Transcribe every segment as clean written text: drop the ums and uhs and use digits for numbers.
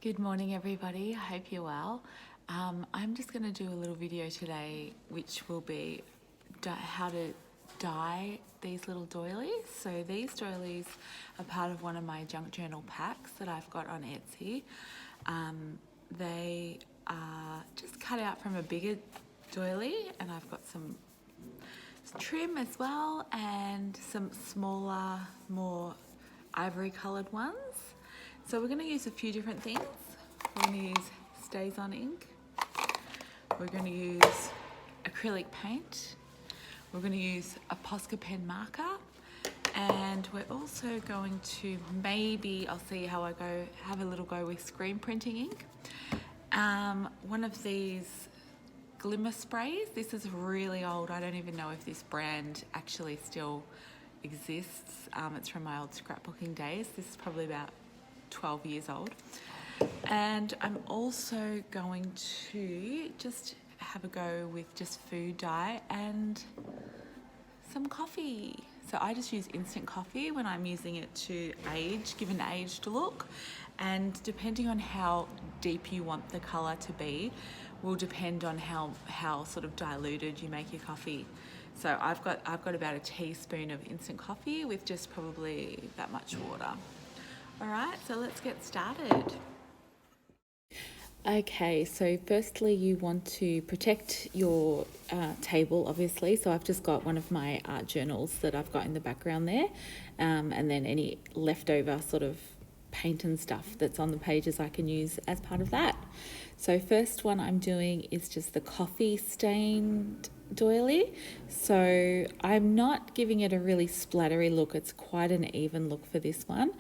Good morning everybody, I hope you're well. I'm just going to do a little video today which will be how to dye these little doilies. So these doilies are part of one of my junk journal packs that I've got on Etsy. They are just cut out from a bigger doily, and I've got some trim as well and some smaller, more ivory coloured ones. So we're going to use a few different things. We're going to use StazOn ink. We're going to use acrylic paint. We're going to use a Posca pen marker. And we're also going to I'll see how I go, have a little go with screen printing ink. One of these glimmer sprays. This is really old. I don't even know if this brand actually still exists. It's from my old scrapbooking days. This is probably about 12 years old. And I'm also going to just have a go with just food dye and some coffee. So I just use instant coffee when I'm using it to give an aged look. And depending on how deep you want the colour to be will depend on how sort of diluted you make your coffee. So I've got about a teaspoon of instant coffee with just probably that much water. All right, so let's get started. Okay, so firstly you want to protect your table, obviously. So I've just got one of my art journals that I've got in the background there, and then any leftover sort of paint and stuff that's on the pages I can use as part of that. So first one I'm doing is just the coffee stained doily. So I'm not giving it a really splattery look. It's quite an even look for this one.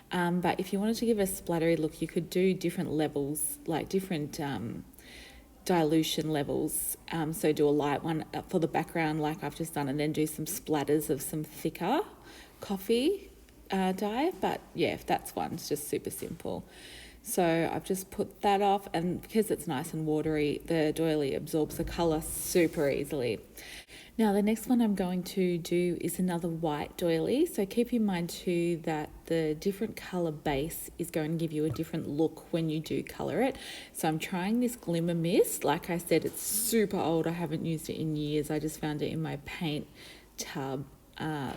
But if you wanted to give a splattery look, you could do different levels, like different dilution levels. So do a light one for the background like I've just done, and then do some splatters of some thicker coffee dye. But yeah, that's one. It's just super simple. So I've just put that off, and because it's nice and watery, the doily absorbs the colour super easily. Now the next one I'm going to do is another white doily. So keep in mind too that the different colour base is going to give you a different look when you do colour it. So I'm trying this Glimmer Mist. Like I said, it's super old. I haven't used it in years. I just found it in my paint tub.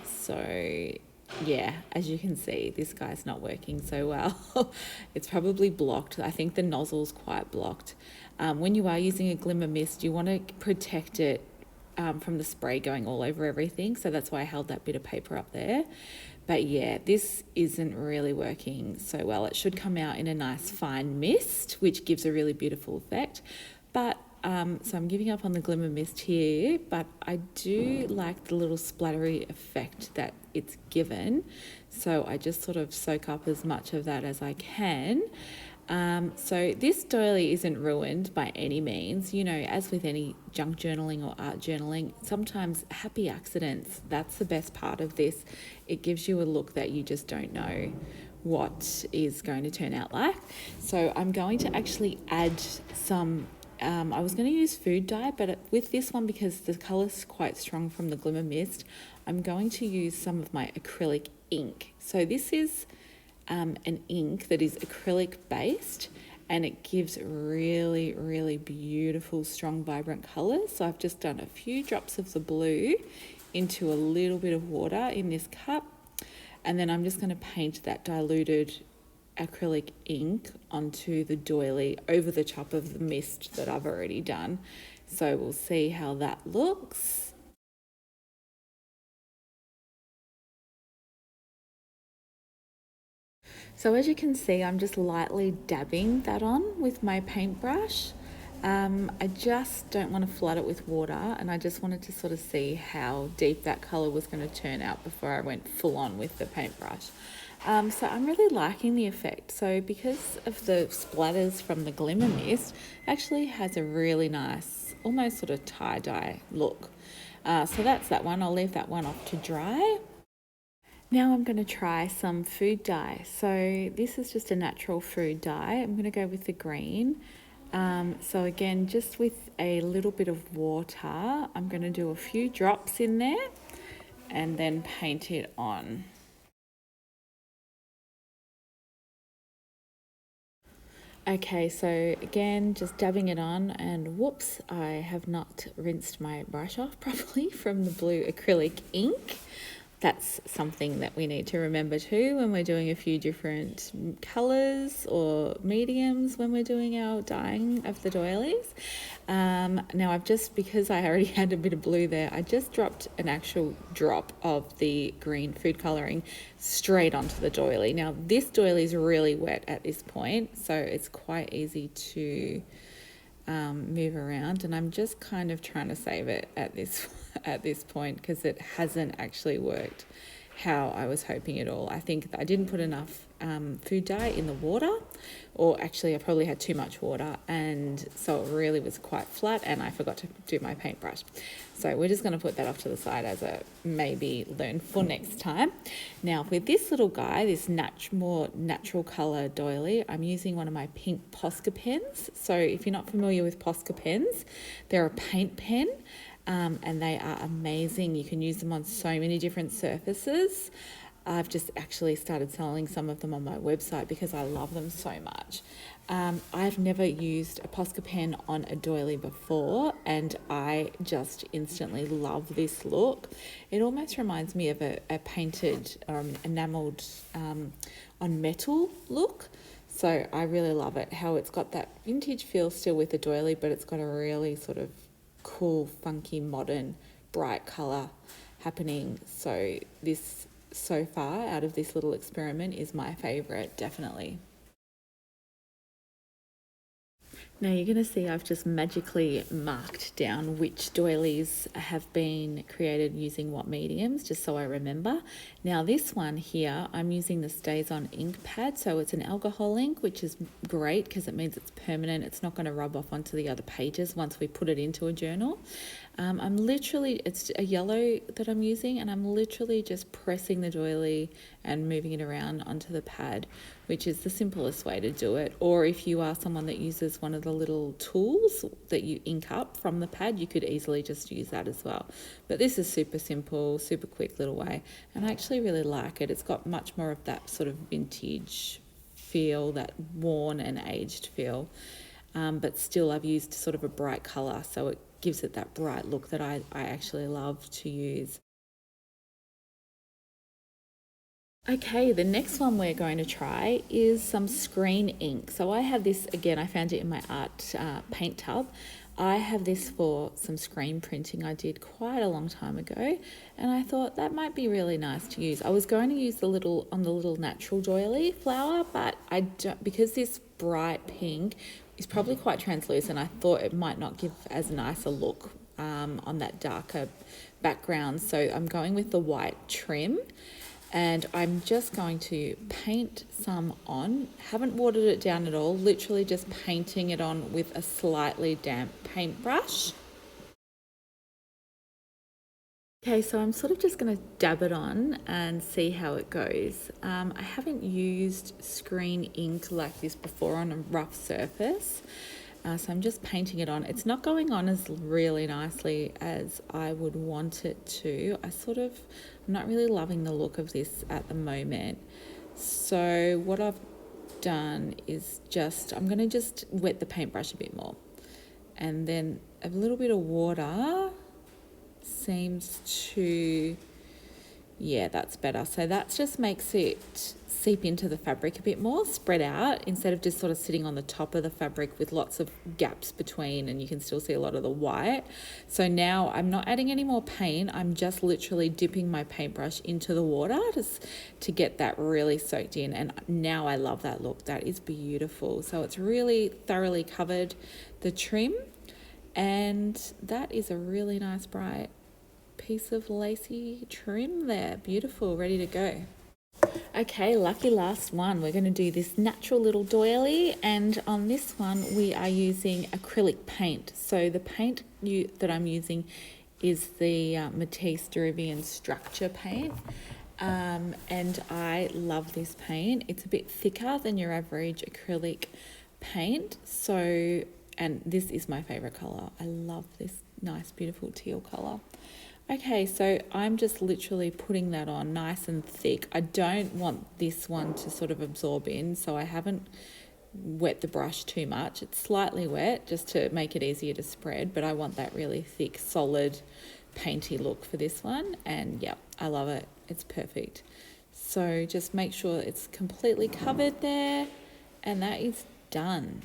So yeah, as you can see, this guy's not working so well. It's probably blocked. I think the nozzle's quite blocked. When you are using a Glimmer Mist, you want to protect it from the spray going all over everything. So that's why I held that bit of paper up there. But yeah, this isn't really working so well. It should come out in a nice fine mist, which gives a really beautiful effect. But so I'm giving up on the Glimmer Mist here, but I do like the little splattery effect that it's given. So I just sort of soak up as much of that as I can. So this doily isn't ruined by any means. You know, as with any junk journaling or art journaling, sometimes happy accidents, that's the best part of this. It gives you a look that you just don't know what is going to turn out like. So I'm going to actually add some I was going to use food dye, but with this one, because the colour's quite strong from the Glimmer Mist, I'm going to use some of my acrylic ink. So this is an ink that is acrylic based, and it gives really, really beautiful, strong, vibrant colours. So I've just done a few drops of the blue into a little bit of water in this cup, and then I'm just going to paint that diluted acrylic ink onto the doily over the top of the mist that I've already done. So we'll see how that looks. So as you can see, I'm just lightly dabbing that on with my paintbrush. I just don't want to flood it with water, and I just wanted to sort of see how deep that colour was going to turn out before I went full on with the paintbrush. So I'm really liking the effect. So because of the splatters from the Glimmer Mist, it actually has a really nice, almost sort of tie-dye look. So that's that one. I'll leave that one off to dry. Now I'm going to try some food dye. So this is just a natural food dye. I'm going to go with the green. So again, just with a little bit of water, I'm going to do a few drops in there and then paint it on. Okay, so again, just dabbing it on, and whoops, I have not rinsed my brush off properly from the blue acrylic ink. That's something that we need to remember too when we're doing a few different colours or mediums when we're doing our dyeing of the doilies. Now I've just, because I already had a bit of blue there, I just dropped an actual drop of the green food colouring straight onto the doily. Now this doily is really wet at this point, so it's quite easy to move around, and I'm just kind of trying to save it at this point because it hasn't actually worked how I was hoping it all. I think I didn't put enough food dye in the water, or actually I probably had too much water, and so it really was quite flat, and I forgot to do my paintbrush. So we're just going to put that off to the side as a maybe learn for next time. Now with this little guy, this more natural colour doily, I'm using one of my pink Posca pens. So if you're not familiar with Posca pens, they're a paint pen. And they are amazing. You can use them on so many different surfaces. I've just actually started selling some of them on my website because I love them so much. I've never used a Posca pen on a doily before, and I just instantly love this look. It almost reminds me of a painted enamelled on metal look. So I really love it, how it's got that vintage feel still with the doily, but it's got a really sort of cool, funky, modern, bright colour happening. So this, so far, out of this little experiment, is my favourite, definitely. Now you're going to see I've just magically marked down which doilies have been created using what mediums, just so I remember. Now this one here, I'm using the Stays On ink pad, so it's an alcohol ink, which is great because it means it's permanent. It's not going to rub off onto the other pages once we put it into a journal. It's a yellow that I'm using, and I'm literally just pressing the doily and moving it around onto the pad, which is the simplest way to do it. Or if you are someone that uses one of the little tools that you ink up from the pad, you could easily just use that as well. But this is super simple, super quick little way, and I actually really like it. It's got much more of that sort of vintage feel, that worn and aged feel. But still I've used sort of a bright colour, so it gives it that bright look that I actually love to use. Okay, the next one we're going to try is some screen ink. So I have this, again, I found it in my art paint tub. I have this for some screen printing I did quite a long time ago, and I thought that might be really nice to use. I was going to use the little natural doily flower, but I don't, because this bright pink is probably quite translucent. I thought it might not give as nice a look on that darker background, so I'm going with the white trim. And I'm just going to paint some on. Haven't watered it down at all, literally just painting it on with a slightly damp paintbrush. Okay, so I'm sort of just going to dab it on and see how it goes. I haven't used screen ink like this before on a rough surface. So I'm just painting it on. It's not going on as really nicely as I would want it to. I'm not really loving the look of this at the moment. So what I've done is I'm going to just wet the paintbrush a bit more. And then a little bit of water seems to, yeah, that's better. So that just makes it seep into the fabric a bit more, spread out, instead of just sort of sitting on the top of the fabric with lots of gaps between, and you can still see a lot of the white. So now I'm not adding any more paint. I'm just literally dipping my paintbrush into the water to get that really soaked in. And now I love that look. That is beautiful. So it's really thoroughly covered the trim, and that is a really nice bright piece of lacy trim there. Beautiful, ready to go. Okay, lucky last one. We're going to do this natural little doily, and on this one we are using acrylic paint. So the paint that I'm using is the Matisse Derivian Structure paint, and I love this paint. It's a bit thicker than your average acrylic paint, and this is my favourite colour. I love this nice beautiful teal colour. Okay, so I'm just literally putting that on nice and thick. I don't want this one to sort of absorb in, so I haven't wet the brush too much. It's slightly wet just to make it easier to spread, but I want that really thick, solid, painty look for this one. And yeah, I love it. It's perfect. So just make sure it's completely covered there, and that is done.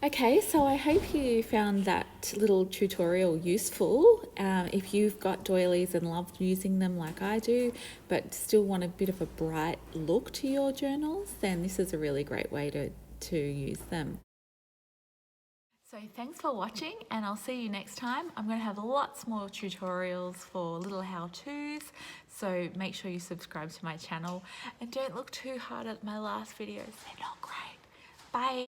Okay, so I hope you found that little tutorial useful. If you've got doilies and love using them like I do, but still want a bit of a bright look to your journals, then this is a really great way to use them. So thanks for watching, and I'll see you next time. I'm going to have lots more tutorials for little how-tos, so make sure you subscribe to my channel and don't look too hard at my last videos. They're not great. Bye.